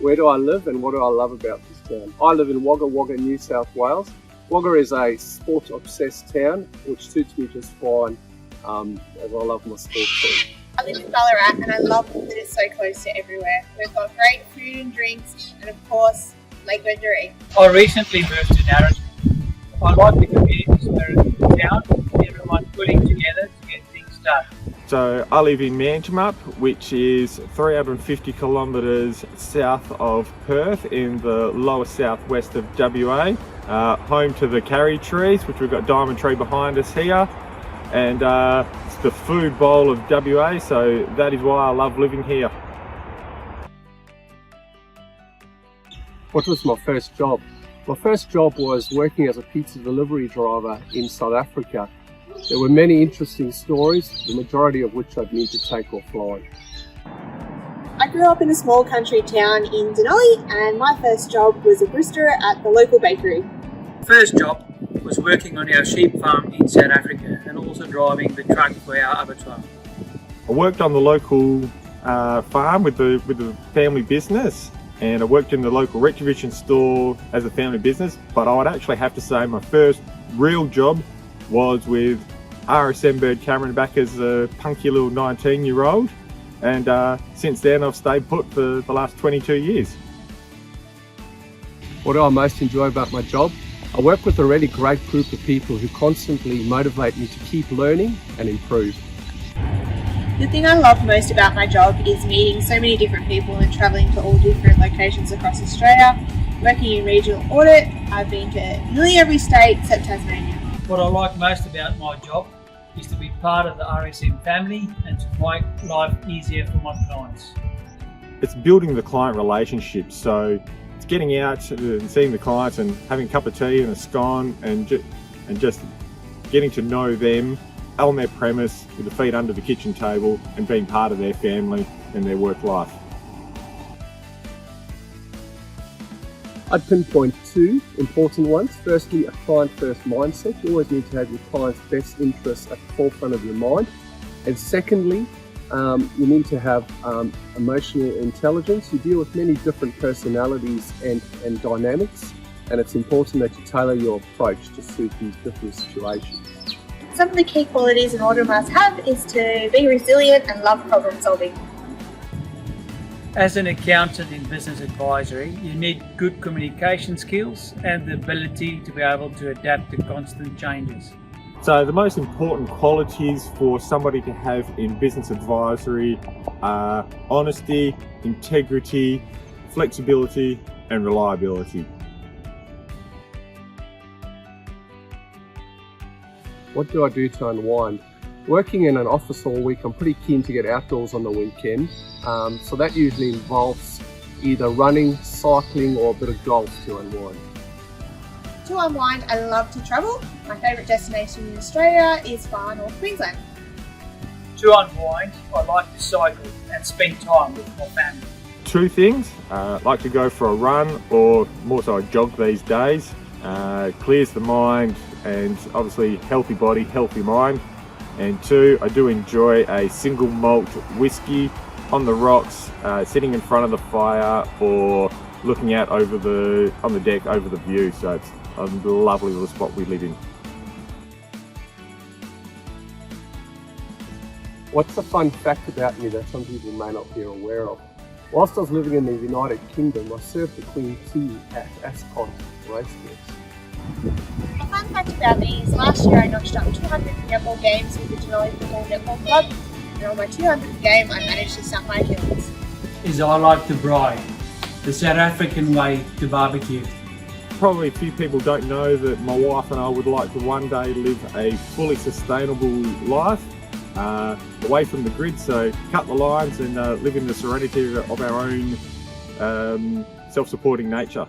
Where do I live and what do I love about this town? I live in Wagga Wagga, New South Wales. Wagga is a sport-obsessed town, which suits me just fine, as I love my sport too. I live in Ballarat and I love that it's so close to everywhere. We've got great food and drinks and of course, Lake Wendouree. I recently moved to Narrogin. I like the community spirit of the town, everyone pulling together to get things done. So I live in Manjimup, which is 350 kilometres south of Perth in the lower southwest of WA. Home to the curry trees, which we've got Diamond Tree behind us here. And it's the food bowl of WA, so that is why I love living here. What was my first job? My first job was working as a pizza delivery driver in South Africa. There were many interesting stories, the majority of which I'd need to take offline. I grew up in a small country town in Denali and my first job was a barista at the local bakery. First job was working on our sheep farm in South Africa and also driving the truck for our abattoir. I worked on the local farm with the family business, and I worked in the local retribution store as a family business, but I would actually have to say my first real job was with RSM Bird Cameron back as a punky little 19-year-old, and since then I've stayed put for the last 22 years. What do I most enjoy about my job? I work with a really great group of people who constantly motivate me to keep learning and improve. The thing I love most about my job is meeting so many different people and travelling to all different locations across Australia. Working in regional audit, I've been to nearly every state except Tasmania. What I like most about my job is to be part of the RSM family and to make life easier for my clients. It's building the client relationship, so it's getting out and seeing the clients and having a cup of tea and a scone and just getting to know them on their premise with the feet under the kitchen table and being part of their family and their work life. I'd pinpoint two important ones. Firstly, a client-first mindset. You always need to have your client's best interests at the forefront of your mind. And secondly, you need to have emotional intelligence. You deal with many different personalities and dynamics, and it's important that you tailor your approach to suit these different situations. Some of the key qualities an auditor must have is to be resilient and love problem solving. As an accountant in business advisory, you need good communication skills and the ability to be able to adapt to constant changes. So the most important qualities for somebody to have in business advisory are honesty, integrity, flexibility and reliability. What do I do to unwind? Working in an office all week, I'm pretty keen to get outdoors on the weekend. So that usually involves either running, cycling or a bit of golf to unwind. To unwind, I love to travel. My favourite destination in Australia is far north Queensland. To unwind, I like to cycle and spend time with my family. Two things, I like to go for a run or more so a jog these days. Clears the mind and obviously healthy body, healthy mind. And two, I do enjoy a single malt whiskey on the rocks, sitting in front of the fire or looking out on the deck over the view. So it's a lovely little spot we live in. What's a fun fact about me that some people may not be aware of? Whilst I was living in the United Kingdom, I served the Queen tea at Ascot Racecourse. A fun fact about me is last year I notched up 200 netball games with the Denali Football Netball Club, and on my 200th game I managed to snap my Achilles. Is I like to braai, the South African way to barbecue. Probably a few people don't know that my wife and I would like to one day live a fully sustainable life, away from the grid, so cut the lines and live in the serenity of our own self-supporting nature.